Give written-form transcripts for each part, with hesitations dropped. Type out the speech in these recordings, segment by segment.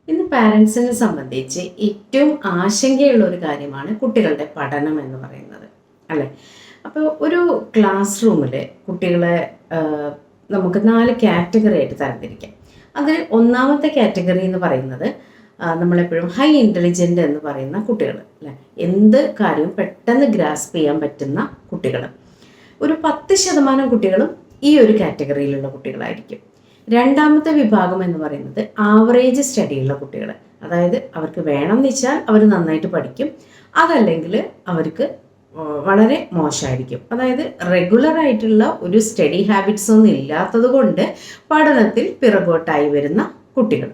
ഇന്ന് പാരൻസിനെ സംബന്ധിച്ച് ഏറ്റവും ആശങ്കയുള്ള ഒരു കാര്യമാണ് കുട്ടികളുടെ പഠനം എന്ന് പറയുന്നത്, അല്ലേ? അപ്പോൾ ഒരു ക്ലാസ് റൂമിൽ കുട്ടികളെ നമുക്ക് 4 കാറ്റഗറി ആയിട്ട് തരംതിരിക്കാം. അതിൽ ഒന്നാമത്തെ കാറ്റഗറി എന്ന് പറയുന്നത് നമ്മളെപ്പോഴും ഹൈ ഇൻ്റലിജൻ്റ് എന്ന് പറയുന്ന കുട്ടികൾ, അല്ലേ? എന്ത് കാര്യവും പെട്ടെന്ന് ഗ്രാസ്പ് ചെയ്യാൻ പറ്റുന്ന കുട്ടികൾ. ഒരു 10% കുട്ടികളും ഈ ഒരു കാറ്റഗറിയിലുള്ള കുട്ടികളായിരിക്കും. രണ്ടാമത്തെ വിഭാഗം എന്ന് പറയുന്നത് ആവറേജ് സ്റ്റഡിയുള്ള കുട്ടികൾ. അതായത് അവർക്ക് വേണമെന്ന് വെച്ചാൽ അവർ നന്നായിട്ട് പഠിക്കും, അതല്ലെങ്കിൽ അവർക്ക് വളരെ മോശമായിരിക്കും. അതായത് റെഗുലർ ആയിട്ടുള്ള ഒരു സ്റ്റഡി ഹാബിറ്റ്സ് ഒന്നും ഇല്ലാത്തത് കൊണ്ട് പഠനത്തിൽ പിറകോട്ടായി വരുന്ന കുട്ടികൾ.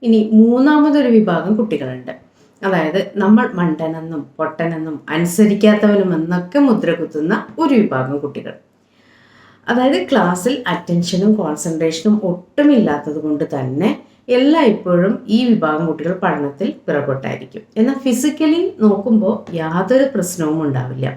ഇനി മൂന്നാമതൊരു വിഭാഗം കുട്ടികളുണ്ട്. അതായത് നമ്മൾ മണ്ടനെന്നും പൊട്ടനെന്നും അനുസരിക്കാത്തവനുമെന്നൊക്കെ മുദ്ര കുത്തുന്ന ഒരു വിഭാഗം കുട്ടികൾ. അതായത് ക്ലാസ്സിൽ അറ്റൻഷനും കോൺസെൻട്രേഷനും ഒട്ടുമില്ലാത്തത് കൊണ്ട് തന്നെ എല്ലായ്പ്പോഴും ഈ വിഭാഗം കുട്ടികൾ പഠനത്തിൽ പിറകോട്ടായിരിക്കും. എന്നാൽ ഫിസിക്കലി നോക്കുമ്പോൾ യാതൊരു പ്രശ്നവും ഉണ്ടാവില്ല.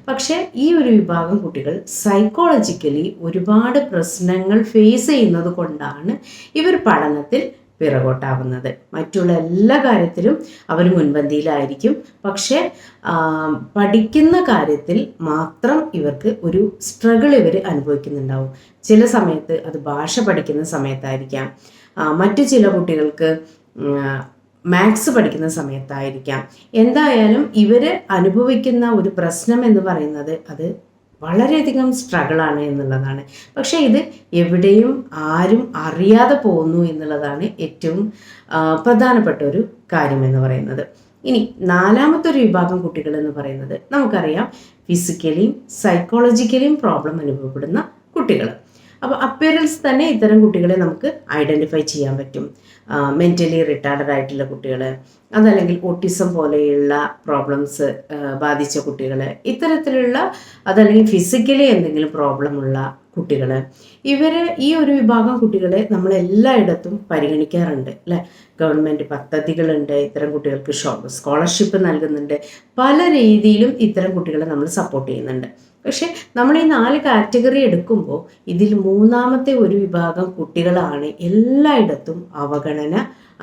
പക്ഷേ ഈ ഒരു വിഭാഗം കുട്ടികൾ സൈക്കോളജിക്കലി ഒരുപാട് പ്രശ്നങ്ങൾ ഫേസ് ചെയ്യുന്നത് കൊണ്ടാണ് ഇവർ പഠനത്തിൽ പിറകോട്ടാവുന്നത്. മറ്റുള്ള എല്ലാ കാര്യത്തിലും അവർ മുൻപന്തിയിലായിരിക്കും, പക്ഷേ പഠിക്കുന്ന കാര്യത്തിൽ മാത്രം ഇവർക്ക് ഒരു സ്ട്രഗിൾ ഇവർ അനുഭവിക്കുന്നുണ്ടാവും. ചില സമയത്ത് അത് ഭാഷ പഠിക്കുന്ന സമയത്തായിരിക്കാം, മറ്റു ചില കുട്ടികൾക്ക് മാത്സ് പഠിക്കുന്ന സമയത്തായിരിക്കാം. എന്തായാലും ഇവർ അനുഭവിക്കുന്ന ഒരു പ്രശ്നം എന്ന് പറയുന്നത് അത് വളരെയധികം സ്ട്രഗിളാണ് എന്നുള്ളതാണ്. പക്ഷേ ഇത് എവിടെയും ആരും അറിയാതെ പോകുന്നു എന്നുള്ളതാണ് ഏറ്റവും പ്രധാനപ്പെട്ട ഒരു കാര്യം എന്ന് പറയുന്നത്. ഇനി നാലാമത്തെ ഒരു വിഭാഗം കുട്ടികൾ എന്ന് പറയുന്നത് നമുക്കറിയാം, ഫിസിക്കലിയും സൈക്കോളജിക്കലിയും പ്രോബ്ലം അനുഭവപ്പെടുന്ന കുട്ടികൾ. അപ്പോൾ അപ്പിയറൻസ് തന്നെ ഇത്തരം കുട്ടികളെ നമുക്ക് ഐഡൻറ്റിഫൈ ചെയ്യാൻ പറ്റും. മെൻ്റലി റിട്ടാർഡഡ് ആയിട്ടുള്ള കുട്ടികൾ, അതല്ലെങ്കിൽ ഓട്ടിസം പോലെയുള്ള പ്രോബ്ലംസ് ബാധിച്ച കുട്ടികൾ, ഇത്തരത്തിലുള്ള അതല്ലെങ്കിൽ ഫിസിക്കലി എന്തെങ്കിലും പ്രോബ്ലമുള്ള കുട്ടികൾ, ഈ ഒരു വിഭാഗം കുട്ടികളെ നമ്മൾ എല്ലായിടത്തും പരിഗണിക്കാറുണ്ട്, അല്ലേ? ഗവൺമെൻറ് പദ്ധതികളുണ്ട്, ഇത്തരം കുട്ടികൾക്ക് സ്കോളർഷിപ്പ് നൽകുന്നുണ്ട്, പല രീതിയിലും ഇത്തരം കുട്ടികളെ നമ്മൾ സപ്പോർട്ട് ചെയ്യുന്നുണ്ട്. പക്ഷേ നമ്മൾ ഈ 4 കാറ്റഗറി എടുക്കുമ്പോൾ ഇതിൽ മൂന്നാമത്തെ ഒരു വിഭാഗം കുട്ടികളാണ് എല്ലായിടത്തും അവഗണന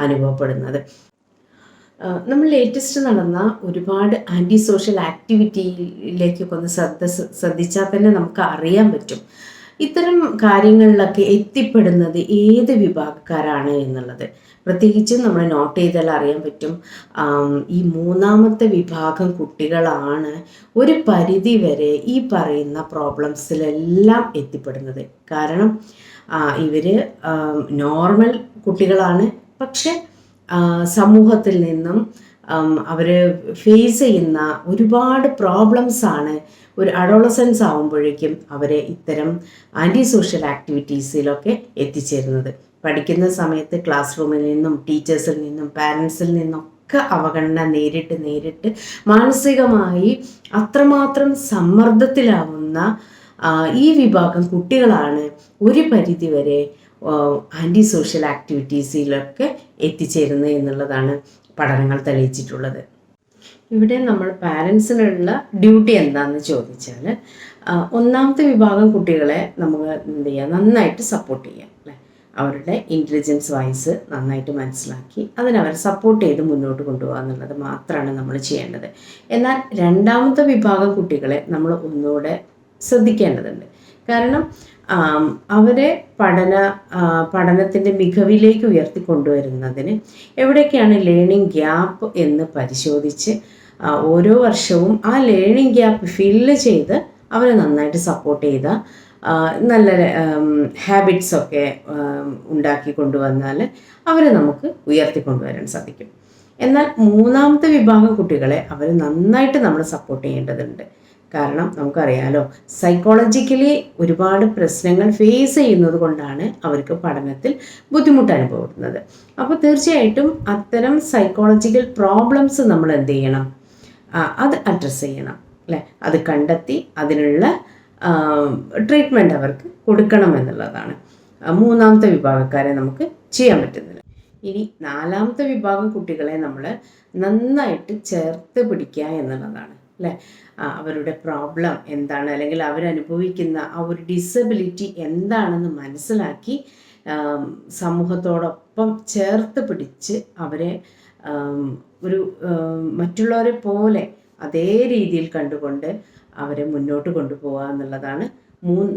അനുഭവപ്പെടുന്നത്. നമ്മൾ ലേറ്റസ്റ്റ് നടന്ന ഒരുപാട് ആൻറ്റി സോഷ്യൽ ആക്ടിവിറ്റിയിലേക്കൊക്കെ ഒന്ന് ശ്രദ്ധിച്ചാൽ തന്നെ നമുക്ക് അറിയാൻ പറ്റും ഇത്തരം കാര്യങ്ങളിലൊക്കെ എത്തിപ്പെടുന്നത് ഏത് വിഭാഗക്കാരാണ് എന്നുള്ളത്. പ്രത്യേകിച്ചും നമ്മൾ നോട്ട് ചെയ്താൽ അറിയാൻ പറ്റും, ഈ മൂന്നാമത്തെ വിഭാഗം കുട്ടികളാണ് ഒരു പരിധി വരെ ഈ പറയുന്ന പ്രോബ്ലംസിലെല്ലാം എത്തിപ്പെടുന്നത്. കാരണം ഇവർ നോർമൽ കുട്ടികളാണ്, പക്ഷെ സമൂഹത്തിൽ നിന്നും അവർ ഫേസ് ചെയ്യുന്ന ഒരുപാട് പ്രോബ്ലംസാണ് ഒരു അഡോളസൻസ് ആകുമ്പോഴേക്കും അവരെ ഇത്തരം ആൻറ്റി സോഷ്യൽ ആക്ടിവിറ്റീസിലൊക്കെ എത്തിച്ചേരുന്നത്. പഠിക്കുന്ന സമയത്ത് ക്ലാസ് റൂമിൽ നിന്നും ടീച്ചേഴ്സിൽ നിന്നും പാരൻസിൽ നിന്നൊക്കെ അവഗണന നേരിട്ട് മാനസികമായി അത്രമാത്രം സമ്മർദ്ദത്തിലാവുന്ന ഈ വിഭാഗം കുട്ടികളാണ് ഒരു പരിധി വരെ ആൻറ്റി സോഷ്യൽ ആക്ടിവിറ്റീസിലൊക്കെ എത്തിച്ചേരുന്നത് എന്നുള്ളതാണ് പഠനങ്ങൾ തെളിയിച്ചിട്ടുള്ളത്. ഇവിടെ നമ്മൾ പാരൻസിനുള്ള ഡ്യൂട്ടി എന്താണെന്ന് ചോദിച്ചാൽ, ഒന്നാമത്തെ വിഭാഗം കുട്ടികളെ നമുക്ക് എന്ത് ചെയ്യുക, നന്നായിട്ട് സപ്പോർട്ട് ചെയ്യാം, അല്ലേ? അവരുടെ ഇൻ്റലിജൻസ് വൈസ് നന്നായിട്ട് മനസ്സിലാക്കി അതിനവരെ സപ്പോർട്ട് ചെയ്ത് മുന്നോട്ട് കൊണ്ടുപോകുക എന്നുള്ളത് മാത്രമാണ് നമ്മൾ ചെയ്യേണ്ടത്. എന്നാൽ രണ്ടാമത്തെ വിഭാഗം കുട്ടികളെ നമ്മൾ ഒന്നുകൂടെ ശ്രദ്ധിക്കേണ്ടതുണ്ട്. കാരണം അവരെ പഠനത്തിൻ്റെ മികവിലേക്ക് ഉയർത്തിക്കൊണ്ടുവരുന്നതിന് എവിടെയൊക്കെയാണ് ലേണിംഗ് ഗ്യാപ്പ് എന്ന് പരിശോധിച്ച് ഓരോ വർഷവും ആ ലേണിംഗ് ഗ്യാപ്പ് ഫില്ല് ചെയ്ത് അവരെ നന്നായിട്ട് സപ്പോർട്ട് ചെയ്ത നല്ല ഹാബിറ്റ്സൊക്കെ ഉണ്ടാക്കി കൊണ്ടുവന്നാൽ അവരെ നമുക്ക് ഉയർത്തിക്കൊണ്ടുവരാൻ സാധിക്കും. എന്നാൽ മൂന്നാമത്തെ വിഭാഗം കുട്ടികളെ അവർ നന്നായിട്ട് നമ്മൾ സപ്പോർട്ട് ചെയ്യേണ്ടതുണ്ട്. കാരണം നമുക്കറിയാലോ, സൈക്കോളജിക്കലി ഒരുപാട് പ്രശ്നങ്ങൾ ഫേസ് ചെയ്യുന്നത് കൊണ്ടാണ് അവർക്ക് പഠനത്തിൽ ബുദ്ധിമുട്ട് അനുഭവപ്പെടുന്നത്. അപ്പോൾ തീർച്ചയായിട്ടും അത്തരം സൈക്കോളജിക്കൽ പ്രോബ്ലംസ് നമ്മൾ എന്ത് ചെയ്യണം, അത് അഡ്രസ്സ് ചെയ്യണം, അല്ലേ? അത് കണ്ടെത്തി അതിനുള്ള ട്രീറ്റ്മെൻറ്റ് അവർക്ക് കൊടുക്കണം എന്നുള്ളതാണ് മൂന്നാമത്തെ വിഭാഗക്കാരെ നമുക്ക് ചെയ്യാൻ പറ്റുന്നത്. ഇനി നാലാമത്തെ വിഭാഗം കുട്ടികളെ നമ്മൾ നന്നായിട്ട് ചേർത്ത് പിടിക്കുക എന്നുള്ളതാണ്, അല്ലേ? അവരുടെ പ്രോബ്ലം എന്താണ്, അല്ലെങ്കിൽ അവരനുഭവിക്കുന്ന ആ ഒരു ഡിസബിലിറ്റി എന്താണെന്ന് മനസ്സിലാക്കി സമൂഹത്തോടൊപ്പം ചേർത്ത് പിടിച്ച് അവരെ ഒരു മറ്റുള്ളവരെ പോലെ അതേ രീതിയിൽ കണ്ടുകൊണ്ട് അവരെ മുന്നോട്ട് കൊണ്ടുപോകുക എന്നുള്ളതാണ്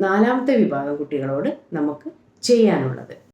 നാലാമത്തെ വിഭാഗം കുട്ടികളോട് നമുക്ക് ചെയ്യാനുള്ളത്.